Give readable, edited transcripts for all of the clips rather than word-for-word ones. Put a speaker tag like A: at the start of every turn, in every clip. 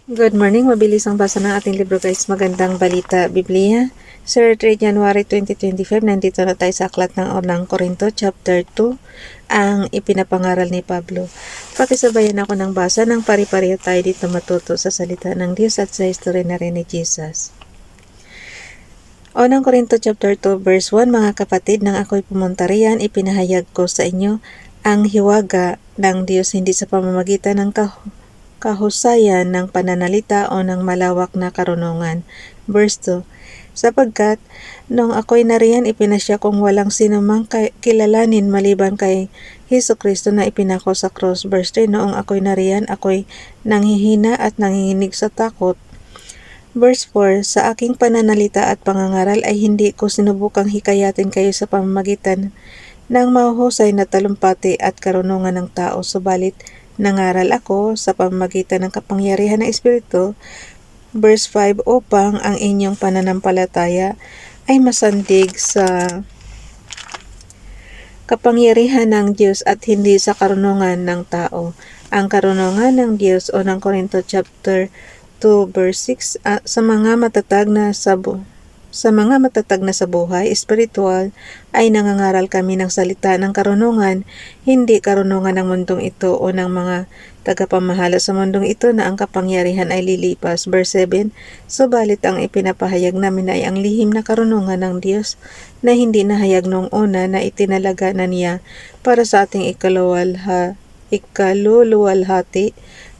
A: Good morning, mabilis ang basa ng ating libro guys. Magandang balita, Biblia. Sir 3 January 2025, nandito na tayo sa aklat ng unang Korinto, chapter 2, ang ipinapangaral ni Pablo. Pakisabayan ako ng basa ng pari-pareho tayo dito matuto sa salita ng Diyos at sa history na rin ni Jesus. Unang Korinto chapter 2 verse 1, mga kapatid, nang ako'y pumunta riyan, ipinahayag ko sa inyo ang hiwaga ng Diyos hindi sa pamamagitan ng kahusayan ng pananalita o ng malawak na karunungan. Verse 2, sapagkat nung ako'y nariyan, ipinasya kong walang sinumang kilalanin maliban kay Hesukristo na ipinako sa cross. Verse 3, noong ako'y nariyan, ako'y nanghihina at nanginginig sa takot. Verse 4, sa aking pananalita at pangangaral ay hindi ko sinubukang hikayatin kayo sa pamamagitan ng mahuhusay na talumpati at karunungan ng tao, subalit nangaral ako sa pamamagitan ng kapangyarihan ng Espiritu. Verse 5, upang ang inyong pananampalataya ay masandig sa kapangyarihan ng Diyos at hindi sa karunungan ng tao. Ang karunungan ng Diyos, unang Korinto chapter 2 verse 6, sa mga matatag na sa buhay espiritual ay nangangaral kami ng salita ng karunungan, hindi karunungan ng mundong ito o ng mga tagapamahala sa mundong ito na ang kapangyarihan ay lilipas. Verse 7, subalit ang ipinapahayag namin ay ang lihim na karunungan ng Diyos na hindi nahayag noong una na itinalaga na niya para sa ating ikaluluwalhati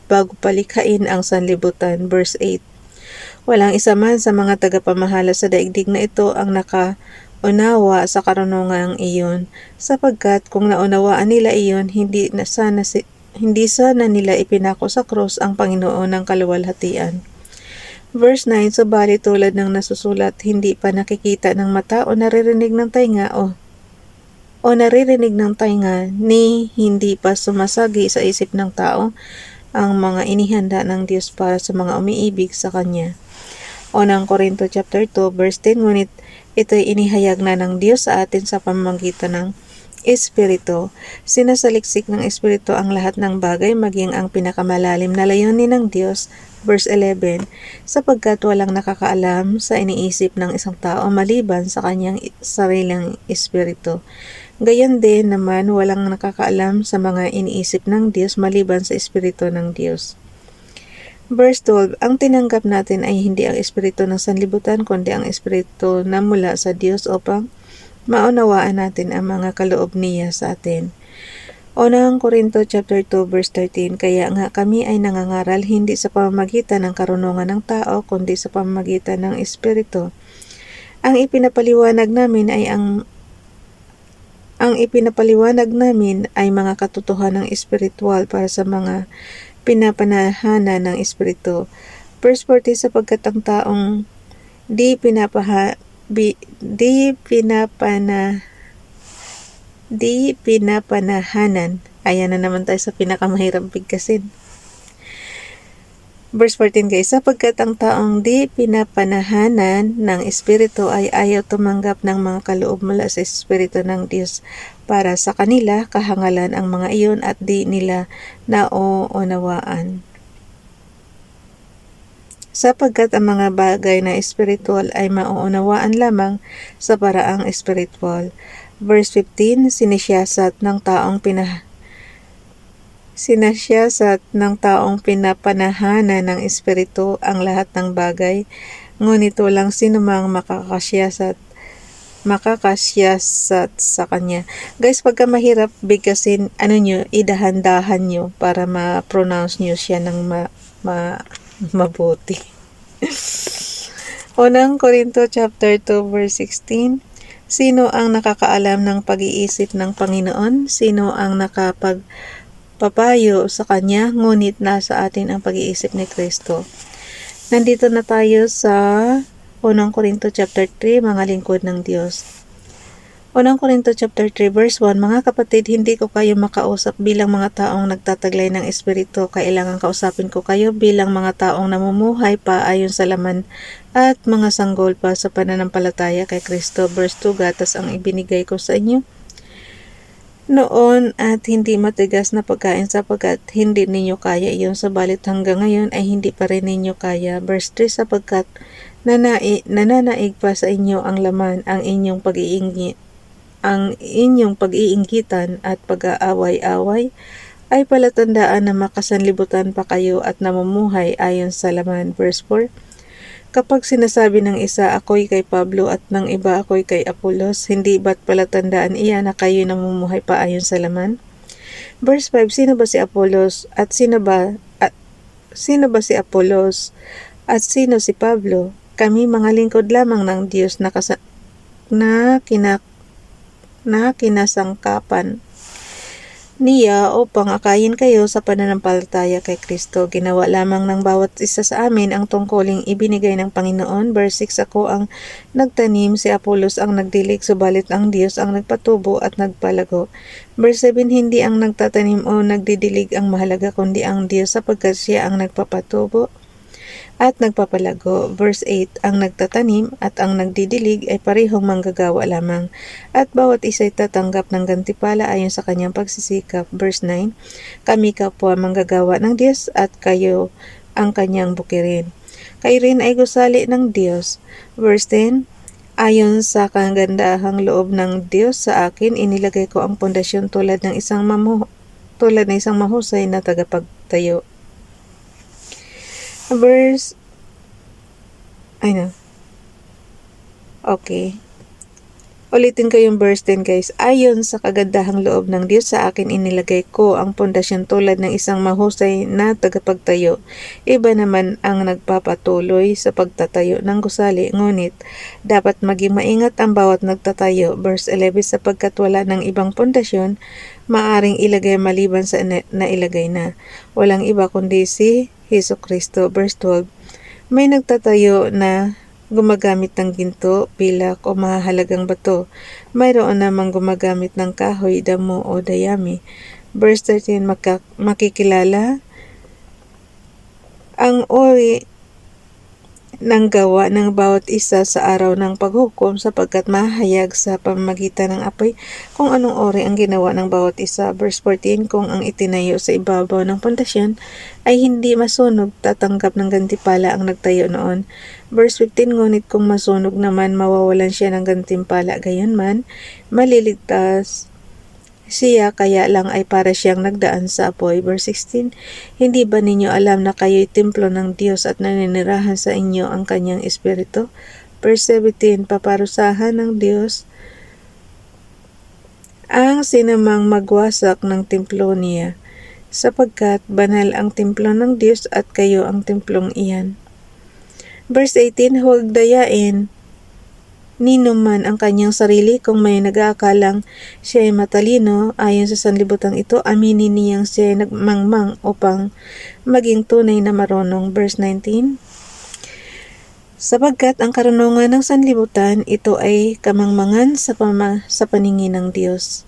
A: bago palikhain ang sanlibutan. Verse 8, walang isa man sa mga tagapamahala sa daigdig na ito ang nakaunawa sa karunungang iyon, sapagkat kung naunawaan nila iyon, hindi sana nila ipinako sa krus ang Panginoon ng kaluwalhatian. Verse 9, subalit tulad ng nasusulat, hindi pa nakikita ng mata o naririnig ng tainga ni hindi pa sumasagi sa isip ng tao ang mga inihanda ng Diyos para sa mga umiibig sa Kanya. Unang Korinto chapter 2 verse 10, ngunit ito'y inihayag na ng Diyos sa atin sa pamamagitan ng Espiritu. Sinasaliksik ng Espiritu ang lahat ng bagay, maging ang pinakamalalim na layunin ng Diyos. Verse 11, sapagkat walang nakakaalam sa iniisip ng isang tao maliban sa kanyang sariling espiritu. Gayon din naman walang nakakaalam sa mga iniisip ng Diyos maliban sa Espiritu ng Diyos. Verse 12, ang tinanggap natin ay hindi ang espiritu ng sanlibutan, kundi ang espiritu na mula sa Diyos upang maunawaan natin ang mga kaloob niya sa atin. Unang Korinto chapter 2 verse 13, kaya nga kami ay nangangaral hindi sa pamamagitan ng karunungan ng tao, kundi sa pamamagitan ng espiritu. Ang ipinapaliwanag namin ay mga katotohanan ng espiritual para sa mga pinapanahanan ng espiritu. Verse 40, sapagkat ang taong di pinapanahanan, ayan na naman tayo sa pinakamahirap bigkasin. Verse 14 guys, sapagkat ang taong di pinapanahanan ng espiritu ay ayaw tumanggap ng mga kaloob mula sa espiritu ng Diyos. Para sa kanila, kahangalan ang mga iyon at di nila nauunawaan. Sapagkat ang mga bagay na espiritual ay mauunawaan lamang sa paraang espiritual. Verse 15, sinasyasat ng taong pinapanahanan ng espiritu ang lahat ng bagay, ngunit walang sinumang makakasyasat sa kanya. Guys, pagka mahirap bigkasin, idahan-dahan nyo para ma-pronounce nyo siya ng mabuti. Unang Korinto chapter 2 verse 16, sino ang nakakaalam ng pag-iisip ng Panginoon? Sino ang nakapagpapayo sa Kanya? Ngunit nasa atin ang pag-iisip ni Kristo. Nandito na tayo sa Unang Korinto chapter 3, mga lingkod ng Diyos. Unang Korinto chapter 3 verse 1, mga kapatid, hindi ko kayo makausap bilang mga taong nagtataglay ng espiritu. Kailangan kausapin ko kayo bilang mga taong namumuhay pa ayon sa laman at mga sanggol pa sa pananampalataya kay Kristo. Verse 2, gatas ang ibinigay ko sa inyo. noon at hindi matigas na pagkain sapagkat hindi ninyo kaya iyon, sabalit hanggang ngayon ay hindi pa rin ninyo kaya. Verse 3, sapagkat nananaig pa sa inyo ang laman, ang inyong pag-iinggitan at pag-aaway-away ay palatandaan na makasanlibutan pa kayo at namumuhay ayon sa laman. Verse 4, kapag sinasabi ng isa, ako'y kay Pablo at ng iba, ako'y kay Apolos, hindi ba't palatandaan iyan na kayo namumuhay pa ayon sa laman? Verse 5, sino ba si Apolos at sino ba si Apolos at sino si Pablo? Kami mga lingkod lamang ng Diyos na kinasangkapan niya upang akayin kayo sa pananampalataya kay Kristo. Ginawa lamang ng bawat isa sa amin ang tungkuling ibinigay ng Panginoon. Verse 6, ako ang nagtanim, si Apolos ang nagdilig, subalit ang Diyos ang nagpatubo at nagpalago. Verse 7, hindi ang nagtatanim o nagdidilig ang mahalaga, kundi ang Diyos, sapagkat siya ang nagpapatubo at nagpapalago. Verse 8, ang nagtatanim at ang nagdidilig ay parehong manggagawa lamang, at bawat isa ay tatanggap ng gantipala ayon sa kanyang pagsisikap. Verse 9, kami kapwa manggagawa ng Diyos at kayo ang kanyang bukirin. Kayo rin ay gusali ng Diyos. Verse 10, ayon sa kagandahang loob ng Diyos sa akin, inilagay ko ang pundasyon tulad ng isang mahusay na tagapagtayo. Ulitin ko yung verse 10 guys. Ayon sa kagandahang loob ng Diyos sa akin, inilagay ko ang pundasyon tulad ng isang mahusay na tagapagtayo. Iba naman ang nagpapatuloy sa pagtatayo ng gusali, ngunit dapat maging maingat ang bawat nagtatayo. Verse 11, sapagkat wala ng ibang pundasyon maaring ilagay maliban sa nailagay na. Walang iba kundi si Jesucristo. Verse 12, may nagtatayo na gumagamit ng ginto, pilak o mahahalagang bato. Mayroon namang gumagamit ng kahoy, damo o dayami. Verse 13, makikilala ang uri ng gawa ng bawat isa sa araw ng paghukom, sapagkat mahayag sa pamamagitan ng apoy kung anong uri ang ginawa ng bawat isa. Verse 14, kung ang itinayo sa ibabaw ng pundasyon ay hindi masunog, tatanggap ng gantipala ang nagtayo noon. Verse 15, ngunit kung masunog naman, mawawalan siya ng gantimpala, gayunman maliligtas siya, kaya lang ay para siyang nagdaan sa apoy. Verse 16, hindi ba ninyo alam na kayo'y templo ng Diyos at naninirahan sa inyo ang kanyang espiritu? Verse 17, paparusahan ng Diyos ang sinamang magwasak ng templo niya, sapagkat banal ang templo ng Diyos at kayo ang templong iyan. Verse 18, huwag dayain nino man ang kanyang sarili. Kung may nag-aakalang siya ay matalino ayon sa sanlibutan ito, aminin niyang siya ay nagmangmang upang maging tunay na marunong. Verse 19, sapagkat ang karunungan ng sanlibutan ito ay kamangmangan sa paningin ng Diyos.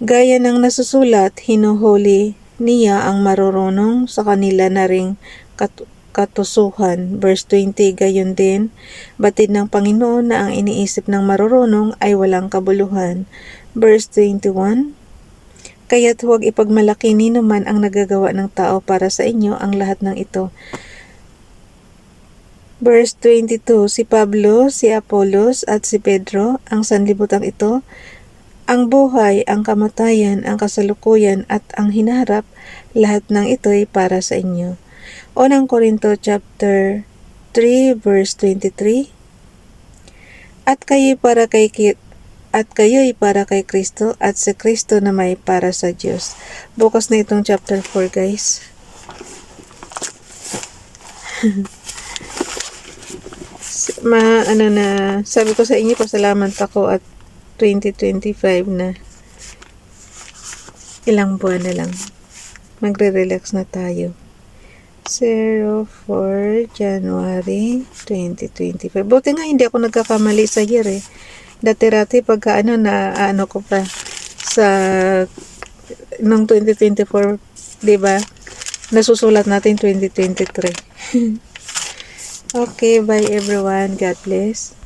A: Gaya ng nasusulat, hinuhuli niya ang marurunong sa kanila na ring katusuhan. Verse 20, gayon din, batid ng Panginoon na ang iniisip ng marurunong ay walang kabuluhan. Verse 21, kaya't huwag ipagmalaki nino man ang nagagawa ng tao para sa inyo ang lahat ng ito. Verse 22, si Pablo, si Apolos at si Pedro, ang sanlibutan ito, ang buhay, ang kamatayan, ang kasalukuyan at ang hinaharap, lahat ng ito ay para sa inyo. Unang Korinto chapter 3 verse 23, at kayo'y para kay Kristo at si Kristo na may para sa Diyos. Bukas na itong chapter 4 guys. Sabi ko sa inyo, pasalamat ako at 2025 na. Ilang buwan na lang. Magre-relax na tayo. 04 January 2025. Buti nga hindi ako nagkakamali sa year eh. Dati-rati pagka ko pa sa nung 2024, 'di ba? Nasusulat natin 2023. Okay, bye everyone. God bless.